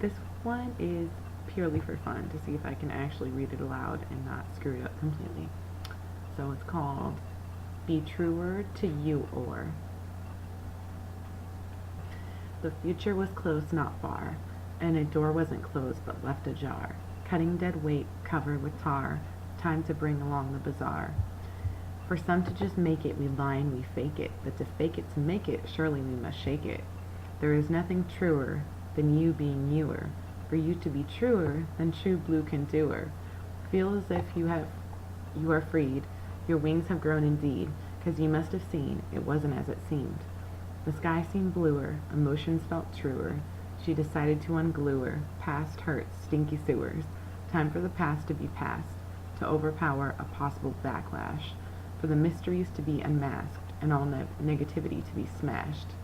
This one is purely for fun to see if I can actually read it aloud and not screw it up completely. So it's called Be Truer to You Or. The future was close, not far, and a door wasn't closed but left ajar. Cutting dead weight covered with tar, time to bring along the bazaar. For some to just make it, we lie and we fake it, but to fake it to make it, surely we must shake it. There is nothing truer than you being youer. For you to be truer than true blue can doer. Feel as if you are freed. Your wings have grown indeed, 'cause you must have seen it wasn't as it seemed. The sky seemed bluer, emotions felt truer. She decided to unglue her. Past hurts, stinky sewers. Time for the past to be past, to overpower a possible backlash, for the mysteries to be unmasked, and all negativity to be smashed.